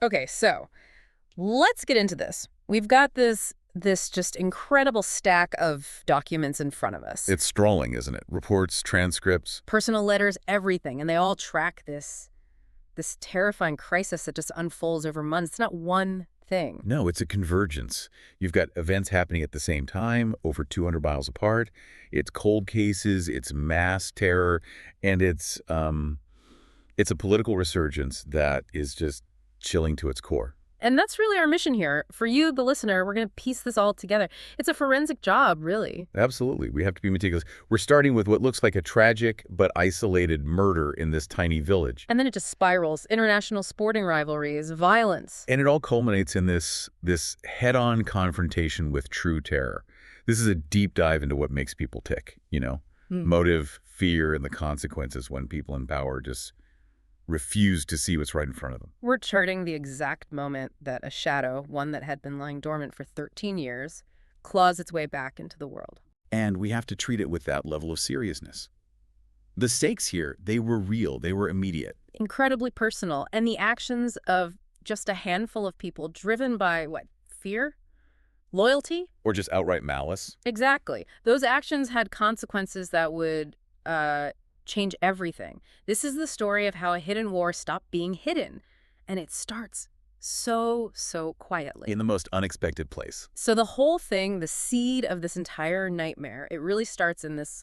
Okay, so let's get into this. We've got this just incredible stack of documents in front of us. It's sprawling, isn't it? Reports, transcripts. Personal letters, everything, and they all track this terrifying crisis that just unfolds over months. It's not one thing. No, it's a convergence. You've got events happening at the same time, over 200 miles apart. It's cold cases, it's mass terror, and it's a political resurgence that is just chilling to its core. And that's really our mission here. For you, the listener, we're going to piece this all together. It's a forensic job, really. Absolutely. We have to be meticulous. We're starting with what looks like a tragic but isolated murder in this tiny village. And then it just spirals. International sporting rivalries, violence. And it all culminates in this head-on confrontation with true terror. This is a deep dive into what makes people tick, you know? Motive, fear, and the consequences when people in power just refuse to see what's right in front of them. We're charting the exact moment that a shadow, one that had been lying dormant for 13 years, claws its way back into the world. And we have to treat it with that level of seriousness. The stakes here, they were real, they were immediate. Incredibly personal, and the actions of just a handful of people driven by, what, fear? Loyalty? Or just outright malice. Exactly. Those actions had consequences that would change everything. This is the story of how a hidden war stopped being hidden, and it starts so quietly. In the most unexpected place. So the whole thing, the seed of this entire nightmare, it really starts in this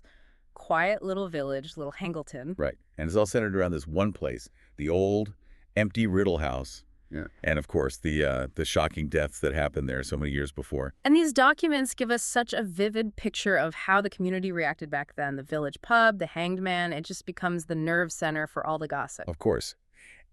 quiet little village, little Hangleton. Right. And it's all centered around this one place, the old, empty Riddle house. Yeah. And, of course, the shocking deaths that happened there so many years before. And these documents give us such a vivid picture of how the community reacted back then. The village pub, the hanged man, it just becomes the nerve center for all the gossip. Of course.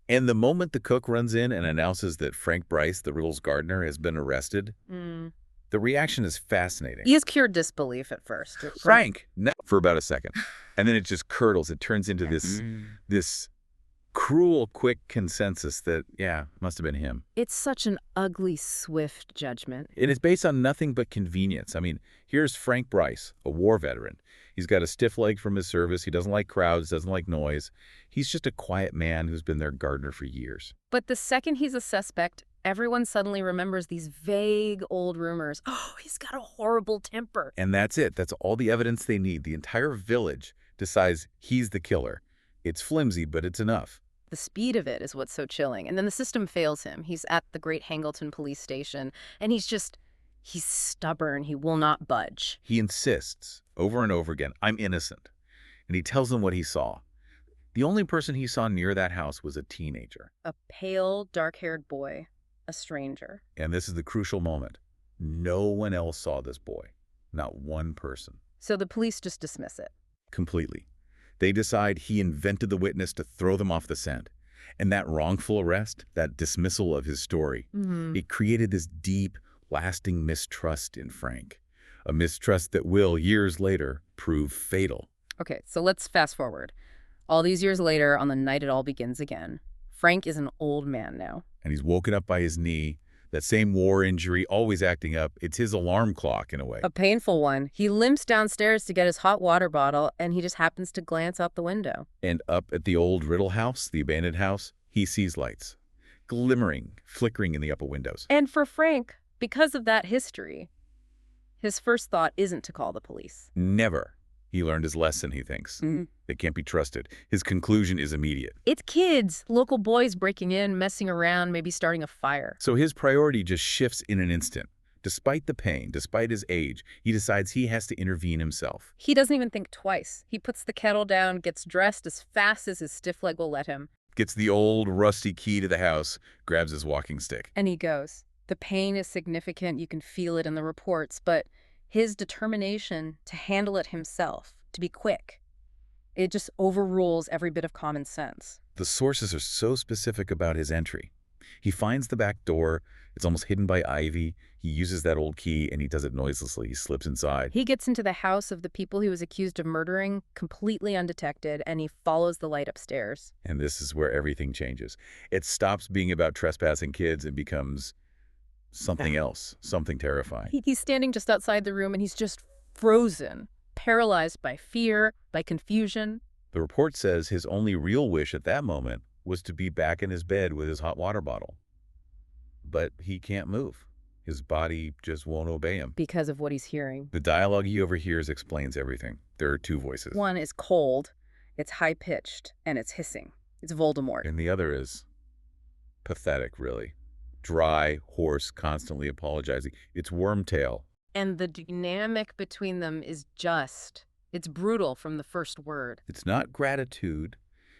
And the moment the cook runs in and announces that Frank Bryce, the Riddle's gardener, has been arrested, the reaction is fascinating. He has pure disbelief at first. Frank! No, for about a second. And then it just curdles. It turns into this cruel, quick consensus that, yeah, must have been him. It's such an ugly, swift judgment. And it's based on nothing but convenience. I mean, here's Frank Bryce, a war veteran. He's got a stiff leg from his service. He doesn't like crowds, doesn't like noise. He's just a quiet man who's been their gardener for years. But the second he's a suspect, everyone suddenly remembers these vague old rumors. Oh, he's got a horrible temper. And that's it. That's all the evidence they need. The entire village decides he's the killer. It's flimsy, but it's enough. The speed of it is what's so chilling. And then the system fails him. He's at the Great Hangleton police station, and he's stubborn. He will not budge. He insists over and over again, I'm innocent. And he tells them what he saw. The only person he saw near that house was a teenager. A pale, dark-haired boy. A stranger. And this is the crucial moment. No one else saw this boy. Not one person. So the police just dismiss it. Completely. They decide he invented the witness to throw them off the scent. And that wrongful arrest, that dismissal of his story, it created this deep, lasting mistrust in Frank. A mistrust that will, years later, prove fatal. Okay, so let's fast forward. All these years later, on the night it all begins again, Frank is an old man now. And he's woken up by his knee. That same war injury, always acting up. It's his alarm clock, in a way. A painful one. He limps downstairs to get his hot water bottle, and he just happens to glance out the window. And up at the old Riddle house, the abandoned house, he sees lights. Glimmering, flickering in the upper windows. And for Frank, because of that history, his first thought isn't to call the police. Never. He learned his lesson, he thinks. They can't be trusted. His conclusion is immediate. It's kids, local boys breaking in, messing around, maybe starting a fire. So his priority just shifts in an instant. Despite the pain, despite his age, he decides he has to intervene himself. He doesn't even think twice. He puts the kettle down, gets dressed as fast as his stiff leg will let him. Gets the old, rusty key to the house, grabs his walking stick. And he goes. The pain is significant. You can feel it in the reports, but his determination to handle it himself, to be quick, it just overrules every bit of common sense. The sources are so specific about his entry. He finds the back door. It's almost hidden by ivy. He uses that old key, and he does it noiselessly. He slips inside. He gets into the house of the people he was accused of murdering, completely undetected, and he follows the light upstairs. And this is where everything changes. It stops being about trespassing kids and becomes something else, something terrifying. He's standing just outside the room, and he's just frozen, paralyzed by fear, by confusion. The report says his only real wish at that moment was to be back in his bed with his hot water bottle. but he can't move. His body just won't obey him. Because of what he's hearing. The dialogue he overhears explains everything. There are two voices. One is cold, it's high-pitched, and it's hissing. It's Voldemort. And the other is pathetic, really. Dry, hoarse, constantly apologizing. It's Wormtail. And the dynamic between them is it's brutal from the first word. It's not gratitude.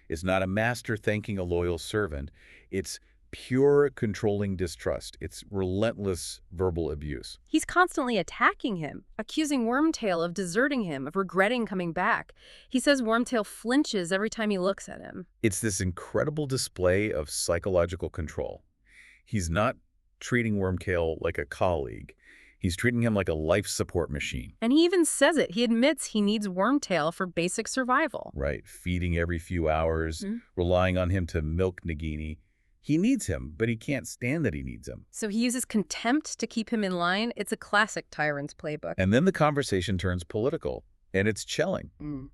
It's not a master thanking a loyal servant. It's pure controlling distrust. It's relentless verbal abuse. He's constantly attacking him, accusing Wormtail of deserting him, of regretting coming back. He says Wormtail flinches every time he looks at him. It's this incredible display of psychological control. He's not treating Wormtail like a colleague. He's treating him like a life support machine. And he even says it. He admits he needs Wormtail for basic survival. Right, feeding every few hours, relying on him to milk Nagini. He needs him, but he can't stand that he needs him. So he uses contempt to keep him in line. It's a classic tyrant's playbook. And then the conversation turns political, and it's chilling.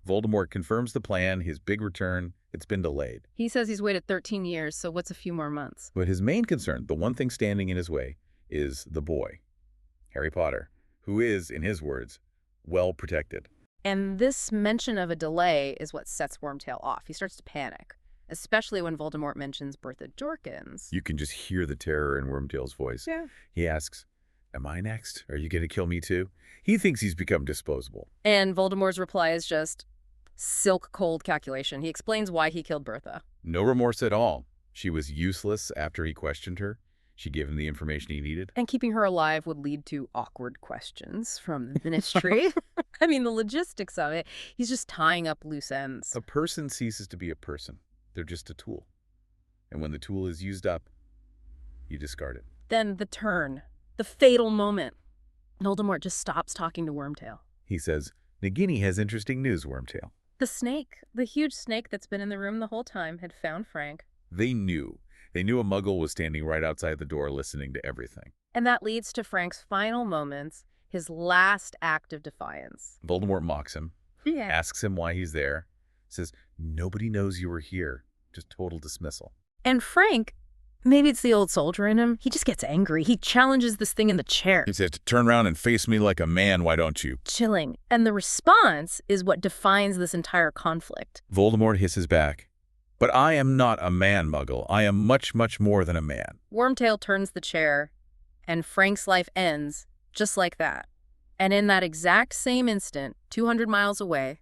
Voldemort confirms the plan, his big return. It's been delayed. He says he's waited 13 years, so what's a few more months? But his main concern, the one thing standing in his way, is the boy, Harry Potter, who is, in his words, well protected. And this mention of a delay is what sets Wormtail off. He starts to panic, especially when Voldemort mentions Bertha Jorkins. You can just hear the terror in Wormtail's voice. Yeah. He asks, "Am I next? Are you going to kill me too?" He thinks he's become disposable. And Voldemort's reply is just silk-cold calculation. He explains why he killed Bertha. No remorse at all. She was useless after he questioned her. She gave him the information he needed. And keeping her alive would lead to awkward questions from the ministry. I mean, the logistics of it. He's just tying up loose ends. A person ceases to be a person. They're just a tool. And when the tool is used up, you discard it. Then the turn. The fatal moment. Voldemort just stops talking to Wormtail. He says, "Nagini has interesting news, Wormtail." The snake, the huge snake that's been in the room the whole time, had found Frank. They knew. They knew a muggle was standing right outside the door listening to everything. And that leads to Frank's final moments, his last act of defiance. Voldemort mocks him, asks him why he's there, says, "Nobody knows you were here." Just total dismissal. And Frank, maybe it's the old soldier in him, he just gets angry. He challenges this thing in the chair. He says, "Turn around and face me like a man, why don't you?" Chilling. And the response is what defines this entire conflict. Voldemort hisses back, "But I am not a man, Muggle. I am much, much more than a man." Wormtail turns the chair, and Frank's life ends just like that. And in that exact same instant, 200 miles away,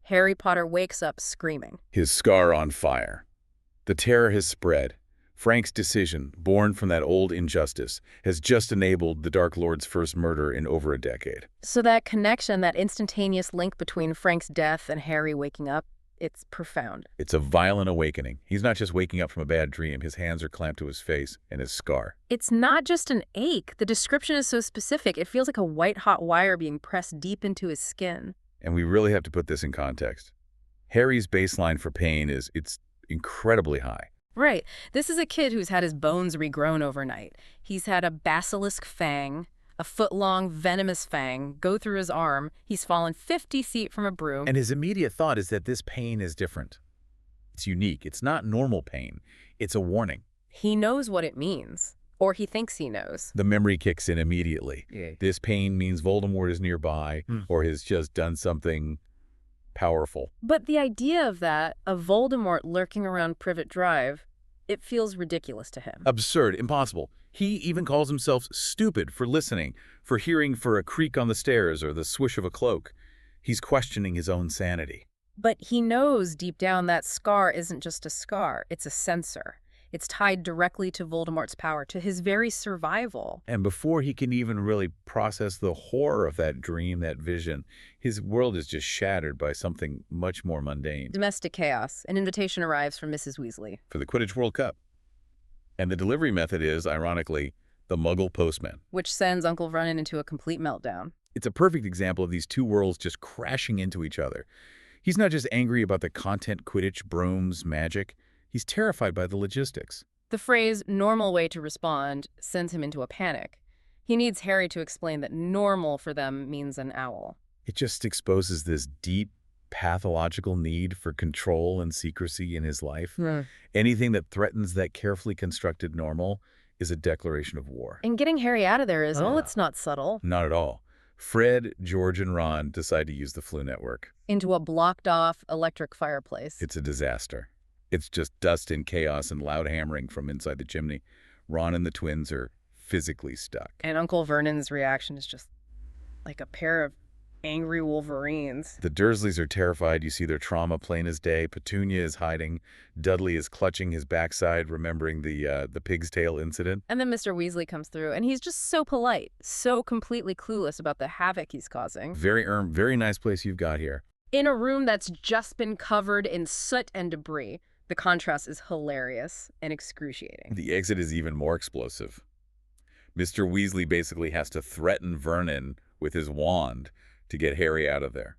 Harry Potter wakes up screaming. His scar on fire. The terror has spread. Frank's decision, born from that old injustice, has just enabled the Dark Lord's first murder in over a decade. So that connection, that instantaneous link between Frank's death and Harry waking up, it's profound. It's a violent awakening. He's not just waking up from a bad dream. His hands are clamped to his face and his scar. It's not just an ache. The description is so specific. It feels like a white-hot wire being pressed deep into his skin. And we really have to put this in context. Harry's baseline for pain it's incredibly high. Right. This is a kid who's had his bones regrown overnight. He's had a basilisk fang, a foot-long venomous fang, go through his arm. He's fallen 50 feet from a broom. And his immediate thought is that this pain is different. It's unique. It's not normal pain. It's a warning. He knows what it means. Or he thinks he knows. The memory kicks in immediately. Yeah. This pain means Voldemort is nearby or has just done something powerful. But the idea of that, of Voldemort lurking around Privet Drive, it feels ridiculous to him. Absurd, impossible. He even calls himself stupid for listening, for hearing for a creak on the stairs or the swish of a cloak. He's questioning his own sanity. But he knows deep down that scar isn't just a scar, it's a sensor. It's tied directly to Voldemort's power, to his very survival. And before he can even really process the horror of that dream, that vision, his world is just shattered by something much more mundane. Domestic chaos. An invitation arrives from Mrs. Weasley. For the Quidditch World Cup. And the delivery method is, ironically, the Muggle postman. Which sends Uncle Vernon into a complete meltdown. It's a perfect example of these two worlds just crashing into each other. He's not just angry about the content, Quidditch, brooms, magic. He's terrified by the logistics. The phrase, normal way to respond, sends him into a panic. He needs Harry to explain that normal for them means an owl. It just exposes this deep, pathological need for control and secrecy in his life. Anything that threatens that carefully constructed normal is a declaration of war. And getting Harry out of there is, well, it's not subtle. Not at all. Fred, George, and Ron decide to use the Flu Network. Into a blocked-off electric fireplace. It's a disaster. It's just dust and chaos and loud hammering from inside the chimney. Ron and the twins are physically stuck. And Uncle Vernon's reaction is just like a pair of angry Wolverines. The Dursleys are terrified. You see their trauma plain as day. Petunia is hiding. Dudley is clutching his backside, remembering the pig's tail incident. And then Mr. Weasley comes through, and he's just so polite, so completely clueless about the havoc he's causing. Very nice place you've got here. In a room that's just been covered in soot and debris, the contrast is hilarious and excruciating. The exit is even more explosive. Mr. Weasley basically has to threaten Vernon with his wand to get Harry out of there.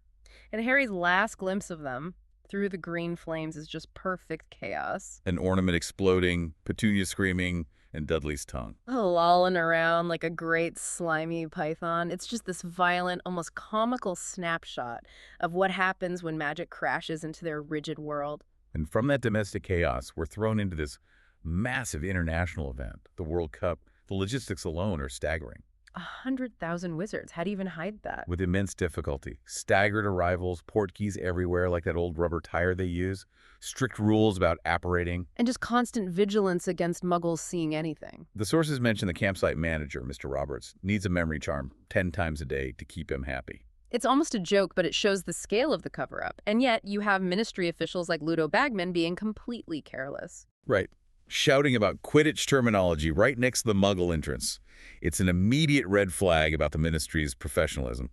And Harry's last glimpse of them through the green flames is just perfect chaos. An ornament exploding, Petunia screaming, and Dudley's tongue. Lolling around like a great slimy python. It's just this violent, almost comical snapshot of what happens when magic crashes into their rigid world. And from that domestic chaos, we're thrown into this massive international event, the World Cup. The logistics alone are staggering. 100,000 wizards. How do you even hide that? With immense difficulty. Staggered arrivals, portkeys everywhere like that old rubber tire they use, strict rules about apparating. And just constant vigilance against muggles seeing anything. The sources mention the campsite manager, Mr. Roberts, needs a memory charm 10 times a day to keep him happy. It's almost a joke, but it shows the scale of the cover-up. And yet, you have ministry officials like Ludo Bagman being completely careless. Right. Shouting about Quidditch terminology right next to the Muggle entrance. It's an immediate red flag about the ministry's professionalism.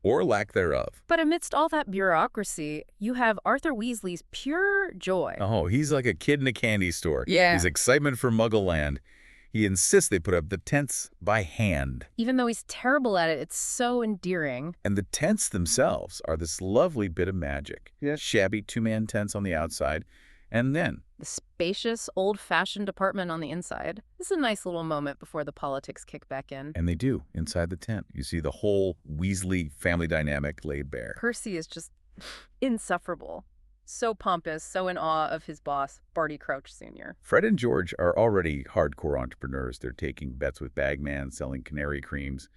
Or lack thereof. But amidst all that bureaucracy, you have Arthur Weasley's pure joy. Oh, he's like a kid in a candy store. Yeah. His excitement for Muggle land. He insists they put up the tents by hand. Even though he's terrible at it, it's so endearing. And the tents themselves are this lovely bit of magic. Yeah. Shabby two-man tents on the outside. And then the spacious, old-fashioned apartment on the inside. This is a nice little moment before the politics kick back in. And they do, inside the tent. You see the whole Weasley family dynamic laid bare. Percy is just insufferable. So pompous, so in awe of his boss, Barty Crouch Sr. Fred and George are already hardcore entrepreneurs. They're taking bets with Bagman, selling canary creams.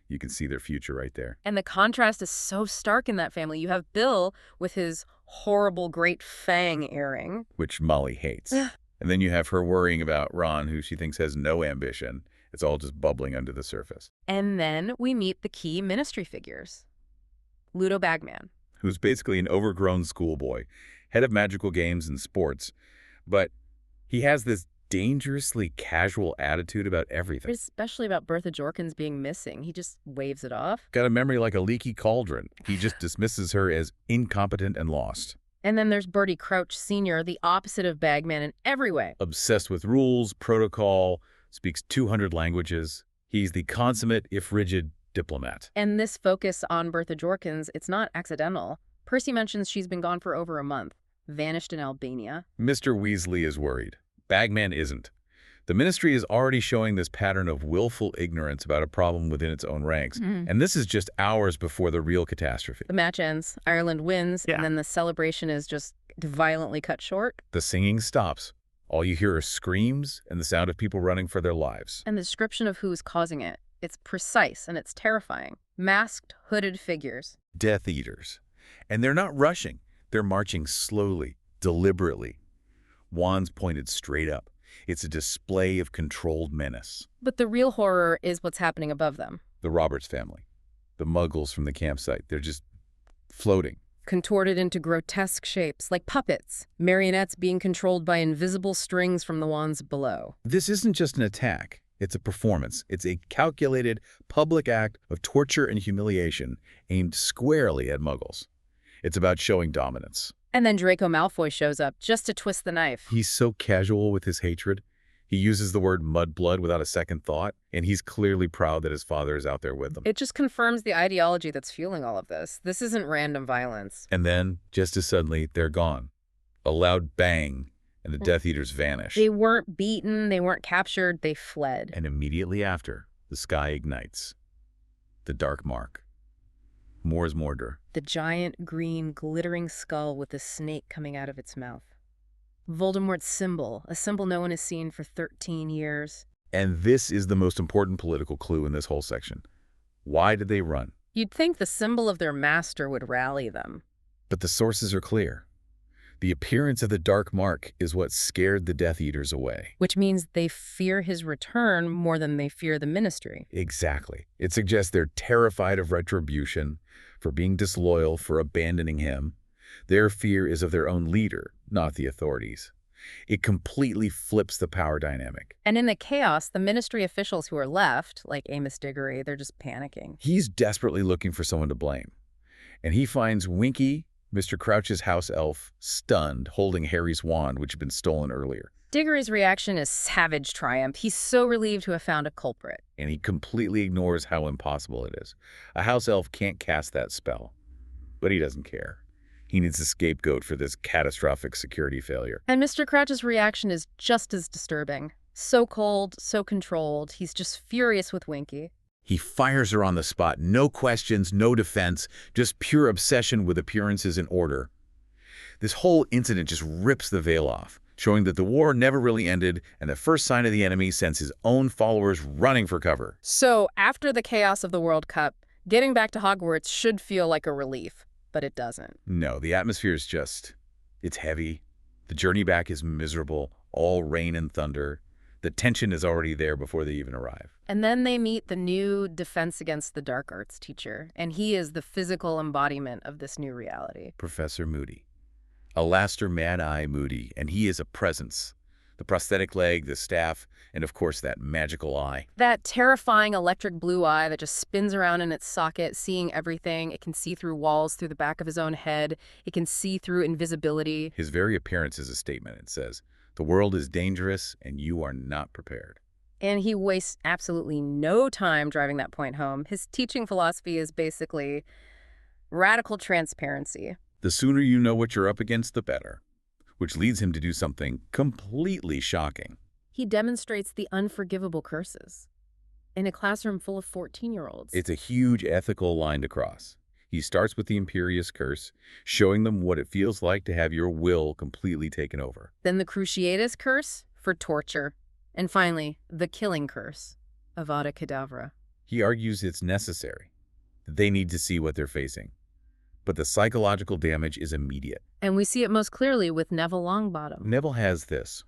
You can see their future right there. And the contrast is so stark in that family. You have Bill with his horrible Great Fang earring. Which Molly hates. And then you have her worrying about Ron, who she thinks has no ambition. It's all just bubbling under the surface. And then we meet the key ministry figures. Ludo Bagman. Who's basically an overgrown schoolboy, head of magical games and sports. But he has this dangerously casual attitude about everything. Especially about Bertha Jorkins being missing. He just waves it off. Got a memory like a leaky cauldron. He just dismisses her as incompetent and lost. And then there's Barty Crouch Sr., the opposite of Bagman in every way. Obsessed with rules, protocol, speaks 200 languages. He's the consummate, if rigid, diplomat. And this focus on Bertha Jorkins, it's not accidental. Percy mentions she's been gone for over a month, vanished in Albania. Mr. Weasley is worried. Bagman isn't. The ministry is already showing this pattern of willful ignorance about a problem within its own ranks. And this is just hours before the real catastrophe. The match ends, Ireland wins, and then the celebration is just violently cut short. The singing stops. All you hear are screams and the sound of people running for their lives. And the description of who's causing it. It's precise and it's terrifying. Masked, hooded figures. Death Eaters. And they're not rushing. They're marching slowly, deliberately. Wands pointed straight up. It's a display of controlled menace. But the real horror is what's happening above them. The Roberts family. The Muggles from the campsite. They're just floating. Contorted into grotesque shapes, like puppets. Marionettes being controlled by invisible strings from the wands below. This isn't just an attack. It's a performance. It's a calculated public act of torture and humiliation aimed squarely at Muggles. It's about showing dominance. And then Draco Malfoy shows up just to twist the knife. He's so casual with his hatred. He uses the word mudblood without a second thought, and he's clearly proud that his father is out there with them. It just confirms the ideology that's fueling all of this. This isn't random violence. And then, just as suddenly, they're gone. A loud bang, and the Death Eaters vanish. They weren't beaten, they weren't captured, they fled. And immediately after, the sky ignites. The Dark Mark. Mors Mortar. The giant, green, glittering skull with a snake coming out of its mouth. Voldemort's symbol, a symbol no one has seen for 13 years. And this is the most important political clue in this whole section. Why did they run? You'd think the symbol of their master would rally them. But the sources are clear. The appearance of the Dark Mark is what scared the Death Eaters away. Which means they fear his return more than they fear the Ministry. Exactly. It suggests they're terrified of retribution, for being disloyal, for abandoning him. Their fear is of their own leader, not the authorities. It completely flips the power dynamic. And in the chaos, the Ministry officials who are left, like Amos Diggory, they're just panicking. He's desperately looking for someone to blame. And he finds Winky, Mr. Crouch's house elf, stunned, holding Harry's wand, which had been stolen earlier. Diggory's reaction is savage triumph. He's so relieved to have found a culprit. And he completely ignores how impossible it is. A house elf can't cast that spell. But he doesn't care. He needs a scapegoat for this catastrophic security failure. And Mr. Crouch's reaction is just as disturbing. So cold, so controlled. He's just furious with Winky. He fires her on the spot. No questions, no defense, just pure obsession with appearances and order. This whole incident just rips the veil off, showing that the war never really ended, and the first sign of the enemy sends his own followers running for cover. So, after the chaos of the World Cup, getting back to Hogwarts should feel like a relief, but it doesn't. No, the atmosphere is it's heavy. The journey back is miserable, all rain and thunder. The tension is already there before they even arrive. And then they meet the new Defense Against the Dark Arts teacher, and he is the physical embodiment of this new reality. Professor Moody. Alastair Mad-Eye Moody, and he is a presence. The prosthetic leg, the staff, and of course that magical eye. That terrifying electric blue eye that just spins around in its socket, seeing everything. It can see through walls, through the back of his own head. It can see through invisibility. His very appearance is a statement. It says, "The world is dangerous and you are not prepared." And he wastes absolutely no time driving that point home. His teaching philosophy is basically radical transparency. The sooner you know what you're up against, the better. Which leads him to do something completely shocking. He demonstrates the unforgivable curses in a classroom full of 14-year-olds. It's a huge ethical line to cross. He starts with the Imperious Curse, showing them what it feels like to have your will completely taken over. Then the Cruciatus Curse for torture. And finally, the Killing Curse, Avada Kedavra. He argues it's necessary. They need to see what they're facing. But the psychological damage is immediate. And we see it most clearly with Neville Longbottom. Neville has this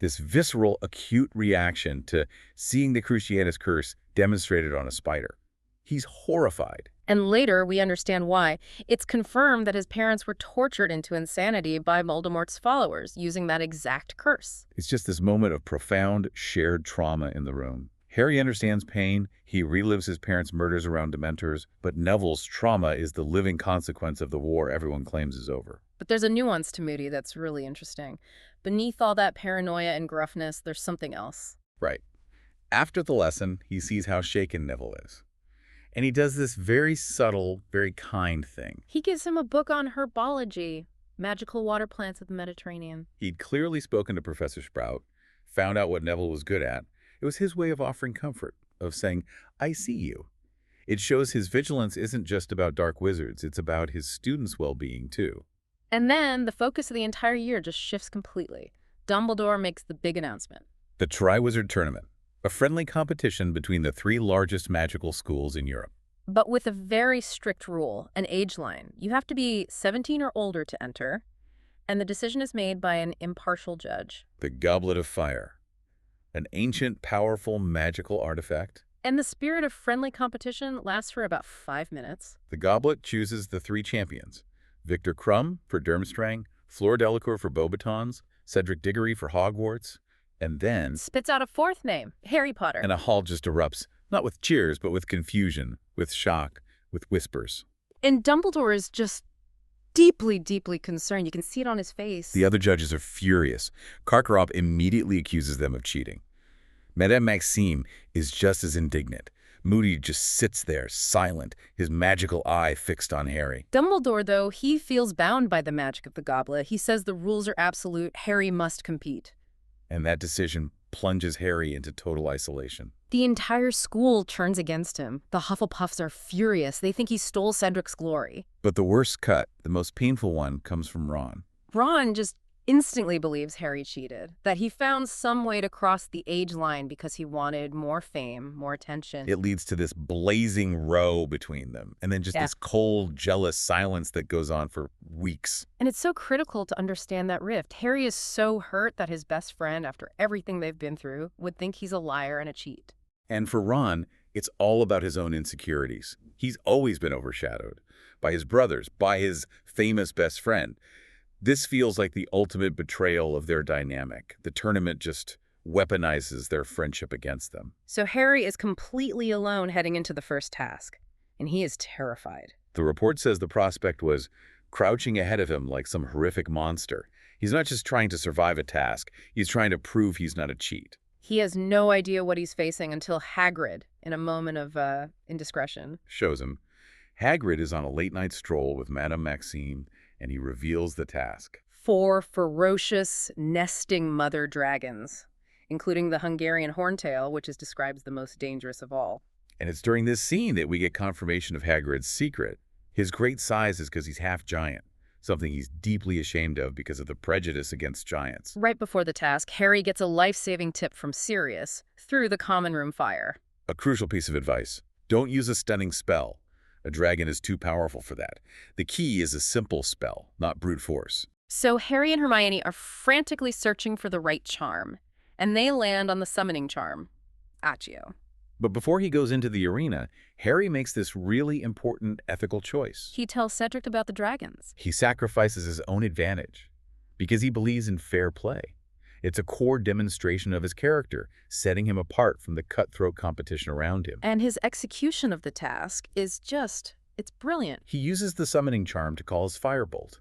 visceral, acute reaction to seeing the Cruciatus Curse demonstrated on a spider. He's horrified. And later, we understand why. It's confirmed that his parents were tortured into insanity by Voldemort's followers, using that exact curse. It's just this moment of profound, shared trauma in the room. Harry understands pain. He relives his parents' murders around Dementors, but Neville's trauma is the living consequence of the war everyone claims is over. But there's a nuance to Moody that's really interesting. Beneath all that paranoia and gruffness, there's something else. Right. After the lesson, he sees how shaken Neville is. And he does this very subtle, very kind thing. He gives him a book on herbology, magical water plants of the Mediterranean. He'd clearly spoken to Professor Sprout, found out what Neville was good at. It was his way of offering comfort, of saying, "I see you." It shows his vigilance isn't just about dark wizards, it's about his students' well-being too. And then the focus of the entire year just shifts completely. Dumbledore makes the big announcement. The Triwizard Tournament, a friendly competition between the 3 largest magical schools in Europe. But with a very strict rule, an age line. You have to be 17 or older to enter, and the decision is made by an impartial judge. The Goblet of Fire, an ancient, powerful, magical artifact. And the spirit of friendly competition lasts for about 5 minutes. The Goblet chooses the 3 champions. Victor Crumb for Durmstrang, Fleur Delacour for Beauxbatons, Cedric Diggory for Hogwarts, and then spits out a 4th name, Harry Potter. And a hall just erupts, not with cheers, but with confusion, with shock, with whispers. And Dumbledore is just deeply, deeply concerned. You can see it on his face. The other judges are furious. Karkaroff immediately accuses them of cheating. Madame Maxime is just as indignant. Moody just sits there, silent, his magical eye fixed on Harry. Dumbledore, though, he feels bound by the magic of the goblet. He says the rules are absolute. Harry must compete. And that decision plunges Harry into total isolation. The entire school turns against him. The Hufflepuffs are furious. They think he stole Cedric's glory. But the worst cut, the most painful one, comes from Ron. Ron just instantly believes Harry cheated, that he found some way to cross the age line because he wanted more fame, more attention. It leads to this blazing row between them, and then just Yeah. this cold, jealous silence that goes on for weeks. And it's so critical to understand that rift. Harry is so hurt that his best friend, after everything they've been through, would think he's a liar and a cheat. And for Ron, it's all about his own insecurities. He's always been overshadowed by his brothers, by his famous best friend. This feels like the ultimate betrayal of their dynamic. The tournament just weaponizes their friendship against them. So Harry is completely alone heading into the first task, and he is terrified. The report says the prospect was crouching ahead of him like some horrific monster. He's not just trying to survive a task, he's trying to prove he's not a cheat. He has no idea what he's facing until Hagrid, in a moment of indiscretion. Shows him. Hagrid is on a late-night stroll with Madame Maxime, and he reveals the task. 4 ferocious, nesting mother dragons, including the Hungarian horntail, which is described as the most dangerous of all. And it's during this scene that we get confirmation of Hagrid's secret. His great size is because he's half giant, something he's deeply ashamed of because of the prejudice against giants. Right before the task, Harry gets a life-saving tip from Sirius through the common room fire. A crucial piece of advice. Don't use a stunning spell. A dragon is too powerful for that. The key is a simple spell, not brute force. So Harry and Hermione are frantically searching for the right charm, and they land on the summoning charm, Accio. But before he goes into the arena, Harry makes this really important ethical choice. He tells Cedric about the dragons. He sacrifices his own advantage because he believes in fair play. It's a core demonstration of his character, setting him apart from the cutthroat competition around him. And his execution of the task is it's brilliant. He uses the summoning charm to call his firebolt.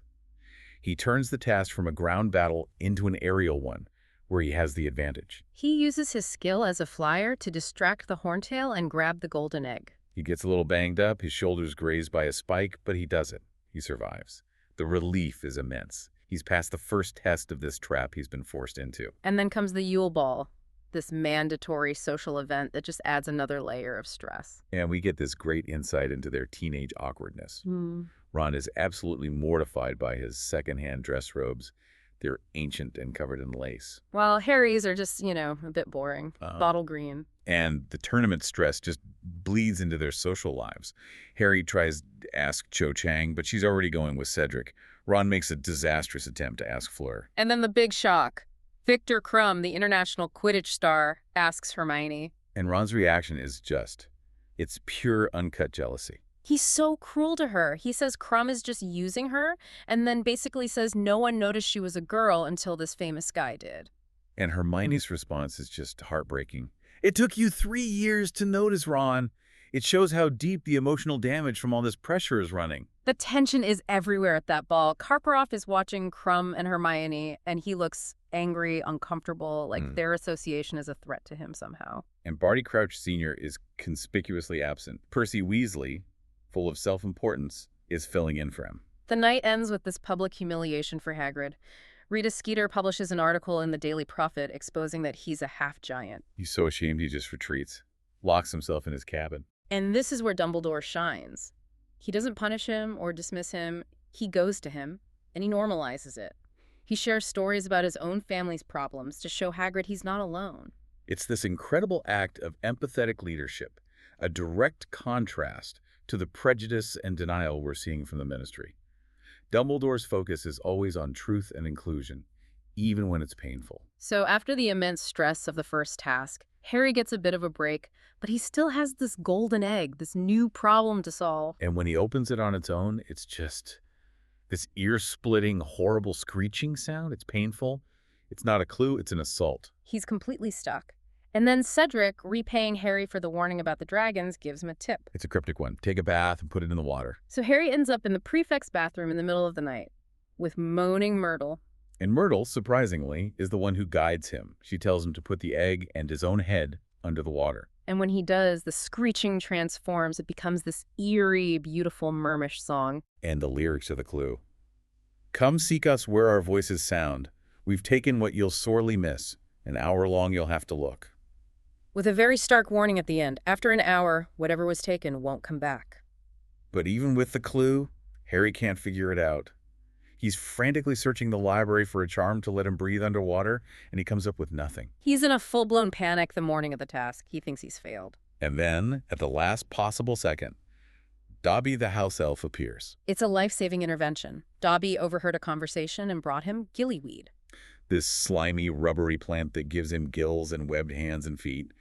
He turns the task from a ground battle into an aerial one, where he has the advantage. He uses his skill as a flyer to distract the horntail and grab the golden egg. He gets a little banged up, his shoulders grazed by a spike, but he does it. He survives. The relief is immense. He's passed the first test of this trap he's been forced into. And then comes the Yule Ball, this mandatory social event that just adds another layer of stress. And we get this great insight into their teenage awkwardness. Ron is absolutely mortified by his secondhand dress robes. They're ancient and covered in lace. While Harry's are just, a bit boring. Bottle green. And the tournament stress just bleeds into their social lives. Harry tries to ask Cho Chang, but she's already going with Cedric. Ron makes a disastrous attempt to ask Fleur. And then the big shock. Victor Crumb, the international Quidditch star, asks Hermione. And Ron's reaction is it's pure uncut jealousy. He's so cruel to her. He says Crumb is just using her, and then basically says no one noticed she was a girl until this famous guy did. And Hermione's response is just heartbreaking. It took you 3 years to notice, Ron. It shows how deep the emotional damage from all this pressure is running. The tension is everywhere at that ball. Karkaroff is watching Crumb and Hermione, and he looks angry, uncomfortable, like their association is a threat to him somehow. And Barty Crouch Sr. is conspicuously absent. Percy Weasley, full of self-importance, is filling in for him. The night ends with this public humiliation for Hagrid. Rita Skeeter publishes an article in the Daily Prophet exposing that he's a half-giant. He's so ashamed he just retreats, locks himself in his cabin. And this is where Dumbledore shines. He doesn't punish him or dismiss him. He goes to him, and he normalizes it. He shares stories about his own family's problems to show Hagrid he's not alone. It's this incredible act of empathetic leadership, a direct contrast to the prejudice and denial we're seeing from the Ministry. Dumbledore's focus is always on truth and inclusion, even when it's painful. So after the immense stress of the first task, Harry gets a bit of a break, but he still has this golden egg, this new problem to solve. And when he opens it on its own, it's just this ear-splitting, horrible screeching sound. It's painful. It's not a clue, it's an assault. He's completely stuck. And then Cedric, repaying Harry for the warning about the dragons, gives him a tip. It's a cryptic one. Take a bath and put it in the water. So Harry ends up in the prefect's bathroom in the middle of the night with moaning Myrtle. And Myrtle, surprisingly, is the one who guides him. She tells him to put the egg and his own head under the water. And when he does, the screeching transforms. It becomes this eerie, beautiful Murmish song. And the lyrics are the clue. Come seek us where our voices sound. We've taken what you'll sorely miss. An hour long you'll have to look. With a very stark warning at the end. After an hour, whatever was taken won't come back. But even with the clue, Harry can't figure it out. He's frantically searching the library for a charm to let him breathe underwater, and he comes up with nothing. He's in a full-blown panic the morning of the task. He thinks he's failed. And then, at the last possible second, Dobby the house elf appears. It's a life-saving intervention. Dobby overheard a conversation and brought him gillyweed. This slimy, rubbery plant that gives him gills and webbed hands and feet.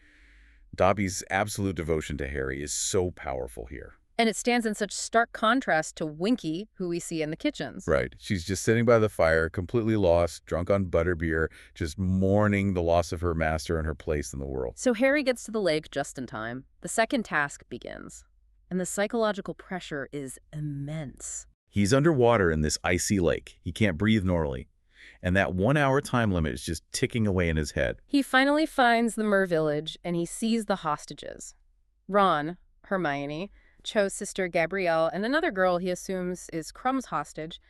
Dobby's absolute devotion to Harry is so powerful here. And it stands in such stark contrast to Winky, who we see in the kitchens. Right. She's just sitting by the fire, completely lost, drunk on butterbeer, just mourning the loss of her master and her place in the world. So Harry gets to the lake just in time. The second task begins. And the psychological pressure is immense. He's underwater in this icy lake. He can't breathe normally. And that 1 hour time limit is just ticking away in his head. He finally finds the Mer village and he sees the hostages. Ron, Hermione, Cho's sister Gabrielle, and another girl he assumes is Crumb's hostage.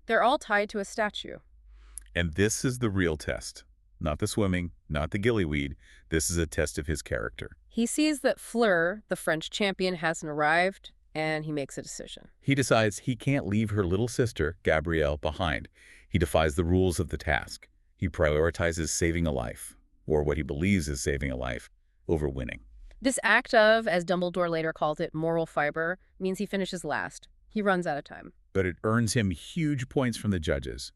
They're all tied to a statue. And this is the real test. Not the swimming, not the gillyweed. This is a test of his character. He sees that Fleur, the French champion, hasn't arrived, and he makes a decision. He decides he can't leave her little sister, Gabrielle, behind. He defies the rules of the task. He prioritizes saving a life, or what he believes is saving a life, over winning. This act of, as Dumbledore later calls it, moral fiber, means he finishes last. He runs out of time. But it earns him huge points from the judges.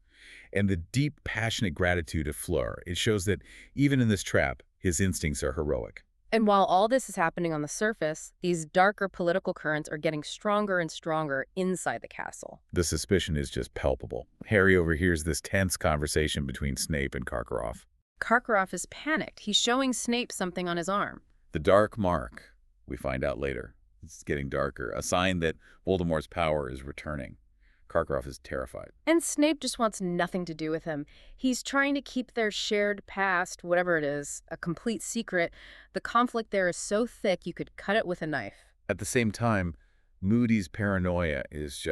And the deep, passionate gratitude of Fleur, it shows that even in this trap, his instincts are heroic. And while all this is happening on the surface, these darker political currents are getting stronger and stronger inside the castle. The suspicion is just palpable. Harry overhears this tense conversation between Snape and Karkaroff. Karkaroff is panicked. He's showing Snape something on his arm. The dark mark, we find out later. It's getting darker, a sign that Voldemort's power is returning. Karkaroff is terrified. And Snape just wants nothing to do with him. He's trying to keep their shared past, whatever it is, a complete secret. The conflict there is so thick you could cut it with a knife. At the same time, Moody's paranoia is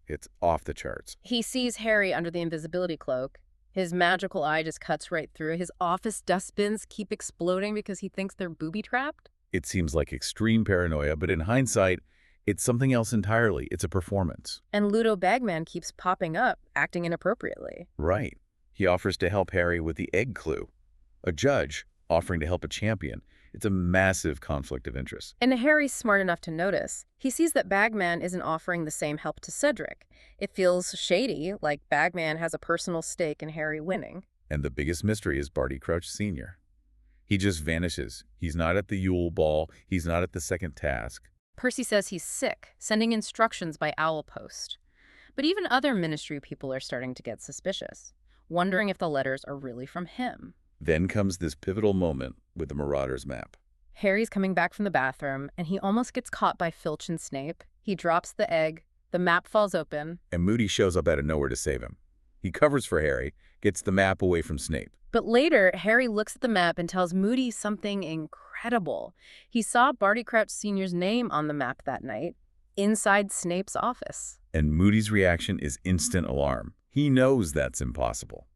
it's off the charts. He sees Harry under the invisibility cloak. His magical eye just cuts right through. His office dustbins keep exploding because he thinks they're booby-trapped. It seems like extreme paranoia, but in hindsight, it's something else entirely. It's a performance. And Ludo Bagman keeps popping up, acting inappropriately. Right. He offers to help Harry with the egg clue. A judge offering to help a champion. It's a massive conflict of interest. And Harry's smart enough to notice. He sees that Bagman isn't offering the same help to Cedric. It feels shady, like Bagman has a personal stake in Harry winning. And the biggest mystery is Barty Crouch Sr. He just vanishes. He's not at the Yule Ball. He's not at the second task. Percy says he's sick, sending instructions by owl post. But even other ministry people are starting to get suspicious, wondering if the letters are really from him. Then comes this pivotal moment with the Marauder's map. Harry's coming back from the bathroom, and he almost gets caught by Filch and Snape. He drops the egg, the map falls open. And Moody shows up out of nowhere to save him. He covers for Harry, gets the map away from Snape. But later, Harry looks at the map and tells Moody something incredible. He saw Barty Crouch Sr.'s name on the map that night, inside Snape's office. And Moody's reaction is instant alarm. He knows that's impossible.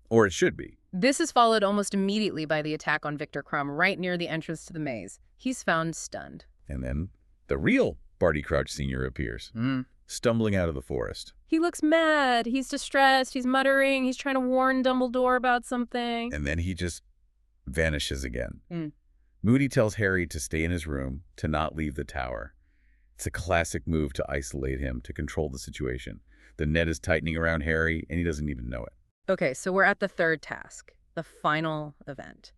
Or it should be. This is followed almost immediately by the attack on Victor Crumb right near the entrance to the maze. He's found stunned. And then the real Barty Crouch Sr. appears, stumbling out of the forest. He looks mad. He's distressed. He's muttering. He's trying to warn Dumbledore about something. And then he just vanishes again. Moody tells Harry to stay in his room, to not leave the tower. It's a classic move to isolate him, to control the situation. The net is tightening around Harry, and he doesn't even know it. Okay, so we're at the third task, the final event.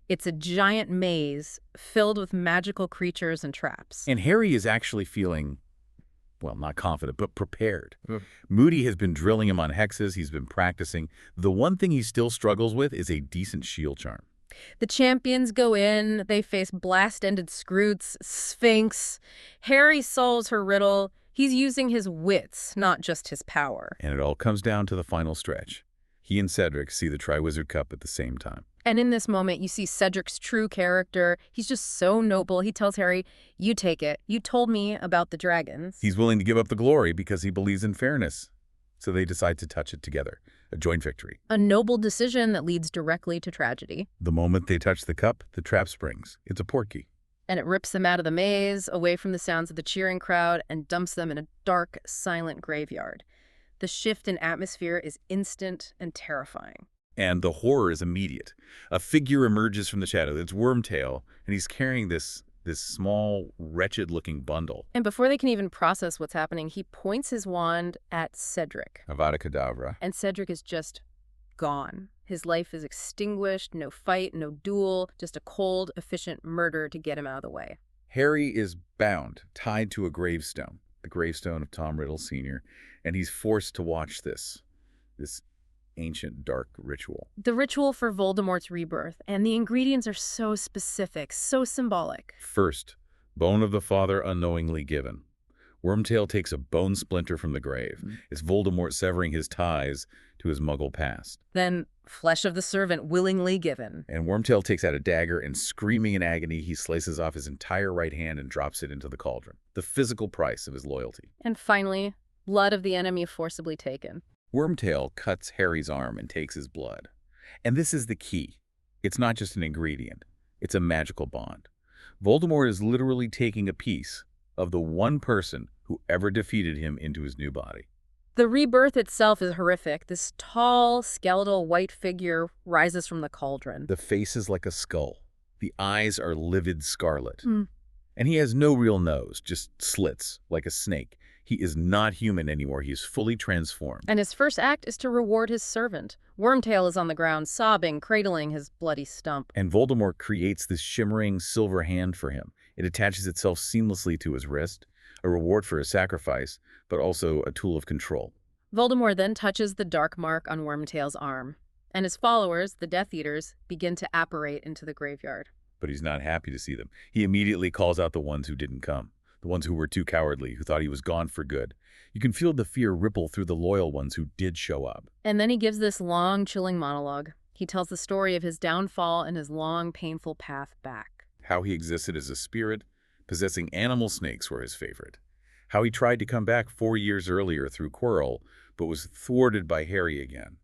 It's a giant maze filled with magical creatures and traps. And Harry is actually feeling, well, not confident, but prepared. Moody has been drilling him on hexes. He's been practicing. The one thing he still struggles with is a decent shield charm. The champions go in. They face blast-ended Scroots, Sphinx. Harry solves her riddle. He's using his wits, not just his power. And it all comes down to the final stretch. He and Cedric see the Triwizard Cup at the same time. And in this moment, you see Cedric's true character. He's just so noble. He tells Harry, "You take it. You told me about the dragons." He's willing to give up the glory because he believes in fairness. So they decide to touch it together. A joint victory. A noble decision that leads directly to tragedy. The moment they touch the cup, the trap springs. It's a portkey. And it rips them out of the maze, away from the sounds of the cheering crowd, and dumps them in a dark, silent graveyard. The shift in atmosphere is instant and terrifying. And the horror is immediate. A figure emerges from the shadow. It's Wormtail, and he's carrying this small, wretched-looking bundle. And before they can even process what's happening, he points his wand at Cedric. Avada Kedavra. And Cedric is just gone. His life is extinguished, no fight, no duel, just a cold, efficient murder to get him out of the way. Harry is bound, tied to a gravestone, the gravestone of Tom Riddle Sr., and he's forced to watch this ancient dark ritual. The ritual for Voldemort's rebirth, and the ingredients are so specific, so symbolic. First, bone of the father unknowingly given. Wormtail takes a bone splinter from the grave. It's Voldemort severing his ties to his muggle past. Then, flesh of the servant willingly given. And Wormtail takes out a dagger and, screaming in agony, he slices off his entire right hand and drops it into the cauldron. The physical price of his loyalty. And finally, blood of the enemy forcibly taken. Wormtail cuts Harry's arm and takes his blood. And this is the key. It's not just an ingredient. It's a magical bond. Voldemort is literally taking a piece of the one person who ever defeated him into his new body. The rebirth itself is horrific. This tall, skeletal white figure rises from the cauldron. The face is like a skull. The eyes are livid scarlet. And he has no real nose, just slits, like a snake. He is not human anymore. He is fully transformed. And his first act is to reward his servant. Wormtail is on the ground, sobbing, cradling his bloody stump. And Voldemort creates this shimmering silver hand for him. It attaches itself seamlessly to his wrist, a reward for his sacrifice, but also a tool of control. Voldemort then touches the dark mark on Wormtail's arm, and his followers, the Death Eaters, begin to apparate into the graveyard. But he's not happy to see them. He immediately calls out the ones who didn't come. The ones who were too cowardly, who thought he was gone for good. You can feel the fear ripple through the loyal ones who did show up. And then he gives this long, chilling monologue. He tells the story of his downfall and his long, painful path back. How he existed as a spirit, possessing animal snakes were his favorite. How he tried to come back 4 years earlier through Quirrell, but was thwarted by Harry again.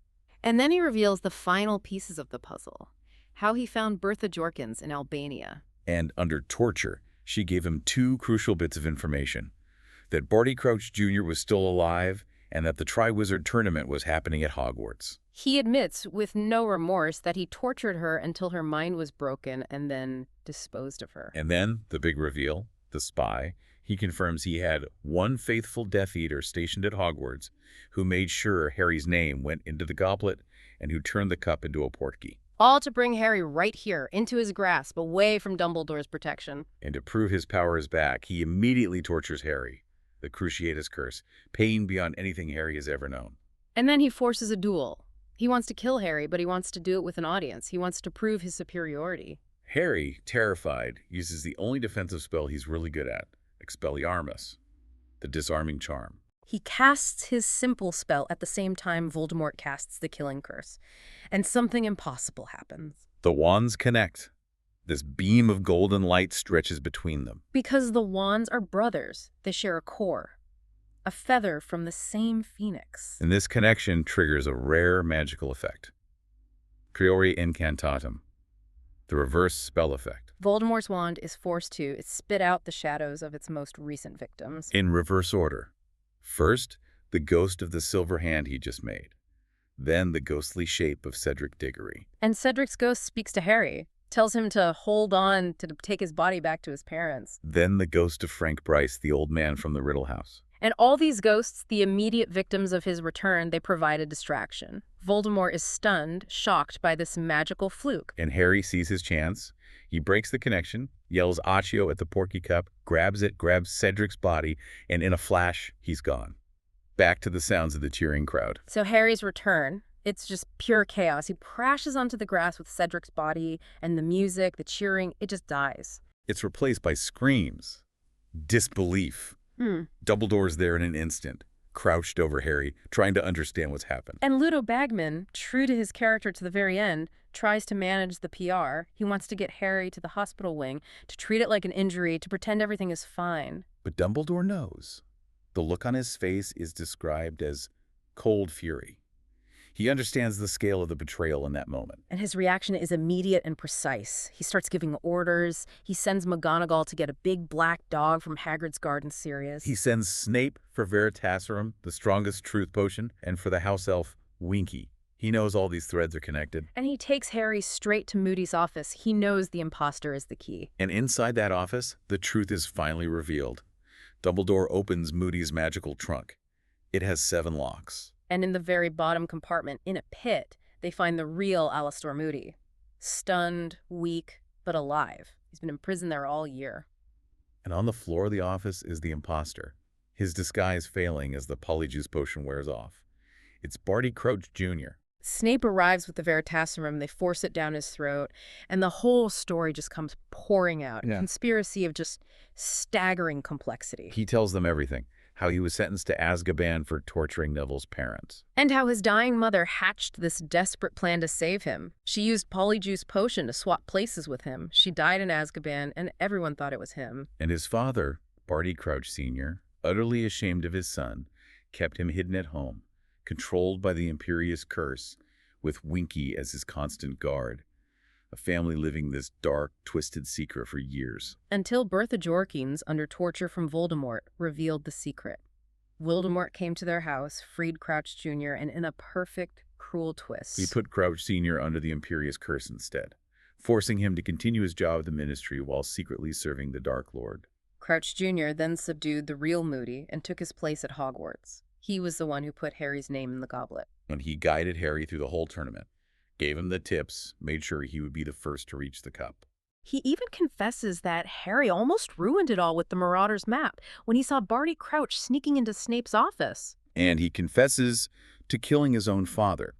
And then he reveals the final pieces of the puzzle. How he found Bertha Jorkins in Albania. And under torture, she gave him 2 crucial bits of information. That Barty Crouch Jr. was still alive, and that the Triwizard Tournament was happening at Hogwarts. He admits, with no remorse, that he tortured her until her mind was broken and then disposed of her. And then, the big reveal, the spy, he confirms he had one faithful Death Eater stationed at Hogwarts who made sure Harry's name went into the goblet and who turned the cup into a portkey. All to bring Harry right here, into his grasp, away from Dumbledore's protection. And to prove his power is back, he immediately tortures Harry, the Cruciatus Curse, pain beyond anything Harry has ever known. And then he forces a duel. He wants to kill Harry, but he wants to do it with an audience. He wants to prove his superiority. Harry, terrified, uses the only defensive spell he's really good at, Expelliarmus, the disarming charm. He casts his simple spell at the same time Voldemort casts the killing curse. And something impossible happens. The wands connect. This beam of golden light stretches between them. Because the wands are brothers. They share a core. A feather from the same phoenix. And this connection triggers a rare magical effect. Priori incantatem. The reverse spell effect. Voldemort's wand is forced to spit out the shadows of its most recent victims. In reverse order. First, the ghost of the silver hand he just made. Then the ghostly shape of Cedric Diggory. And Cedric's ghost speaks to Harry, tells him to hold on to take his body back to his parents. Then the ghost of Frank Bryce, the old man from the Riddle House. And all these ghosts, the immediate victims of his return, they provide a distraction. Voldemort is stunned, shocked by this magical fluke. And Harry sees his chance. He breaks the connection, yells Accio at the Porky Cup, grabs it, grabs Cedric's body, and in a flash, he's gone. Back to the sounds of the cheering crowd. So Harry's return, it's just pure chaos. He crashes onto the grass with Cedric's body, and the music, the cheering, it just dies. It's replaced by screams, disbelief. Dumbledore's there in an instant, crouched over Harry, trying to understand what's happened. And Ludo Bagman, true to his character to the very end, tries to manage the PR. He wants to get Harry to the hospital wing, to treat it like an injury, to pretend everything is fine. But Dumbledore knows. The look on his face is described as cold fury. He understands the scale of the betrayal in that moment. And his reaction is immediate and precise. He starts giving orders. He sends McGonagall to get a big black dog from Hagrid's garden, He Sirius. sends Snape for Veritaserum, the strongest truth potion, and for the house elf, Winky. He knows all these threads are connected. And he takes Harry straight to Moody's office. He knows the imposter is the key. And inside that office, the truth is finally revealed. Dumbledore opens Moody's magical trunk. It has 7 locks. And in the very bottom compartment, in a pit, they find the real Alastor Moody. Stunned, weak, but alive. He's been imprisoned there all year. And on the floor of the office is the imposter, his disguise failing as the polyjuice potion wears off. It's Barty Crouch Jr. Snape arrives with the Veritaserum, they force it down his throat, and the whole story just comes pouring out. Yeah. A conspiracy of just staggering complexity. He tells them everything, how he was sentenced to Azkaban for torturing Neville's parents. And how his dying mother hatched this desperate plan to save him. She used Polyjuice Potion to swap places with him. She died in Azkaban, and everyone thought it was him. And his father, Barty Crouch Sr., utterly ashamed of his son, kept him hidden at home, controlled by the imperious curse, with Winky as his constant guard. A family living this dark, twisted secret for years. Until Bertha Jorkins, under torture from Voldemort, revealed the secret. Voldemort came to their house, freed Crouch Jr., and in a perfect, cruel twist. He put Crouch Sr. under the imperious curse instead, forcing him to continue his job at the Ministry while secretly serving the Dark Lord. Crouch Jr. then subdued the real Moody and took his place at Hogwarts. He was the one who put Harry's name in the goblet. And he guided Harry through the whole tournament, gave him the tips, made sure he would be the first to reach the cup. He even confesses that Harry almost ruined it all with the Marauder's map when he saw Barty Crouch sneaking into Snape's office. And he confesses to killing his own father.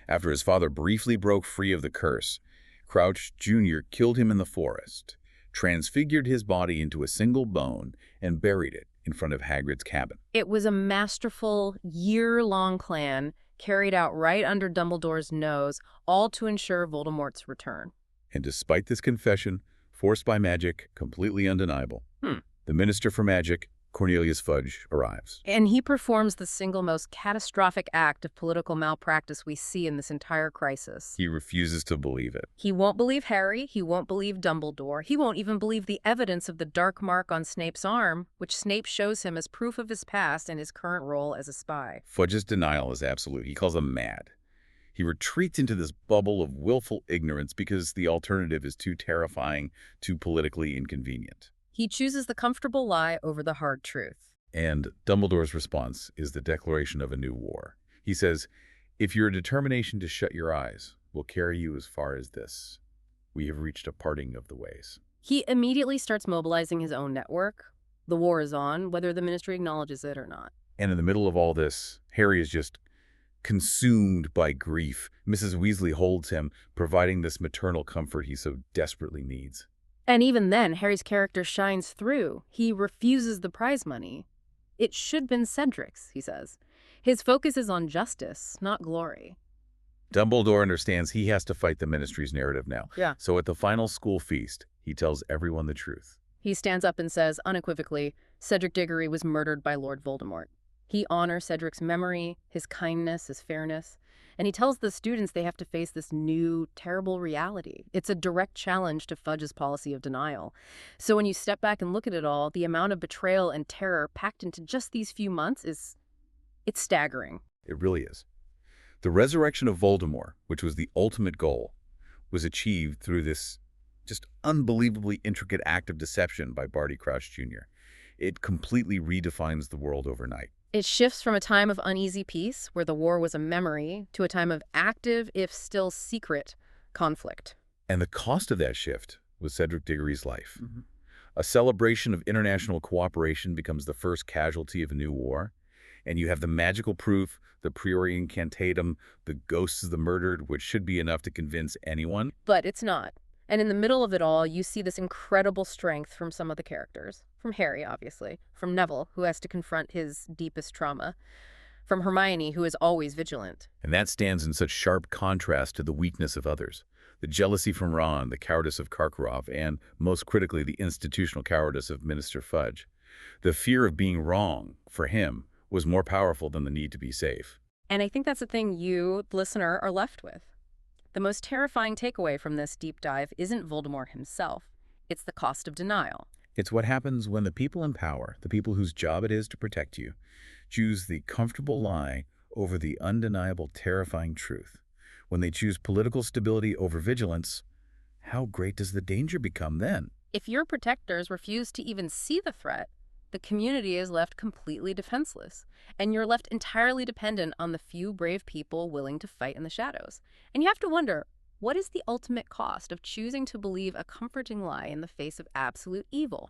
After his father briefly broke free of the curse, Crouch Jr. killed him in the forest, transfigured his body into a single bone, and buried it in front of Hagrid's cabin. It was a masterful, year-long plan carried out right under Dumbledore's nose, all to ensure Voldemort's return. And despite this confession, forced by magic, completely undeniable, the Minister for Magic, Cornelius Fudge, arrives. And he performs the single most catastrophic act of political malpractice we see in this entire crisis. He refuses to believe it. He won't believe Harry, he won't believe Dumbledore, he won't even believe the evidence of the dark mark on Snape's arm, which Snape shows him as proof of his past and his current role as a spy. Fudge's denial is absolute. He calls him mad. He retreats into this bubble of willful ignorance because the alternative is too terrifying, too politically inconvenient. He chooses the comfortable lie over the hard truth. And Dumbledore's response is the declaration of a new war. He says, "If your determination to shut your eyes will carry you as far as this, we have reached a parting of the ways." He immediately starts mobilizing his own network. The war is on, whether the Ministry acknowledges it or not. And in the middle of all this, Harry is just consumed by grief. Mrs. Weasley holds him, providing this maternal comfort he so desperately needs. And even then, Harry's character shines through. He refuses the prize money. It should have been Cedric's, he says. His focus is on justice, not glory. Dumbledore understands he has to fight the Ministry's narrative now. Yeah. So at the final school feast, he tells everyone the truth. He stands up and says, unequivocally, Cedric Diggory was murdered by Lord Voldemort. He honors Cedric's memory, his kindness, his fairness, and he tells the students they have to face this new, terrible reality. It's a direct challenge to Fudge's policy of denial. So when you step back and look at it all, the amount of betrayal and terror packed into just these few months it's staggering. It really is. The resurrection of Voldemort, which was the ultimate goal, was achieved through this just unbelievably intricate act of deception by Barty Crouch Jr. It completely redefines the world overnight. It shifts from a time of uneasy peace, where the war was a memory, to a time of active, if still secret, conflict. And the cost of that shift was Cedric Diggory's life. A celebration of international cooperation becomes the first casualty of a new war. And you have the magical proof, the Priori Incantatem, the ghosts of the murdered, which should be enough to convince anyone. But it's not. And in the middle of it all, you see this incredible strength from some of the characters. From Harry, obviously. From Neville, who has to confront his deepest trauma. From Hermione, who is always vigilant. And that stands in such sharp contrast to the weakness of others. The jealousy from Ron, the cowardice of Karkaroff, and, most critically, the institutional cowardice of Minister Fudge. The fear of being wrong, for him, was more powerful than the need to be safe. And I think that's the thing you, the listener, are left with. The most terrifying takeaway from this deep dive isn't Voldemort himself. It's the cost of denial. It's what happens when the people in power, the people whose job it is to protect you, choose the comfortable lie over the undeniable, terrifying truth. When they choose political stability over vigilance, how great does the danger become then? If your protectors refuse to even see the threat, the community is left completely defenseless, and you're left entirely dependent on the few brave people willing to fight in the shadows. And you have to wonder, what is the ultimate cost of choosing to believe a comforting lie in the face of absolute evil?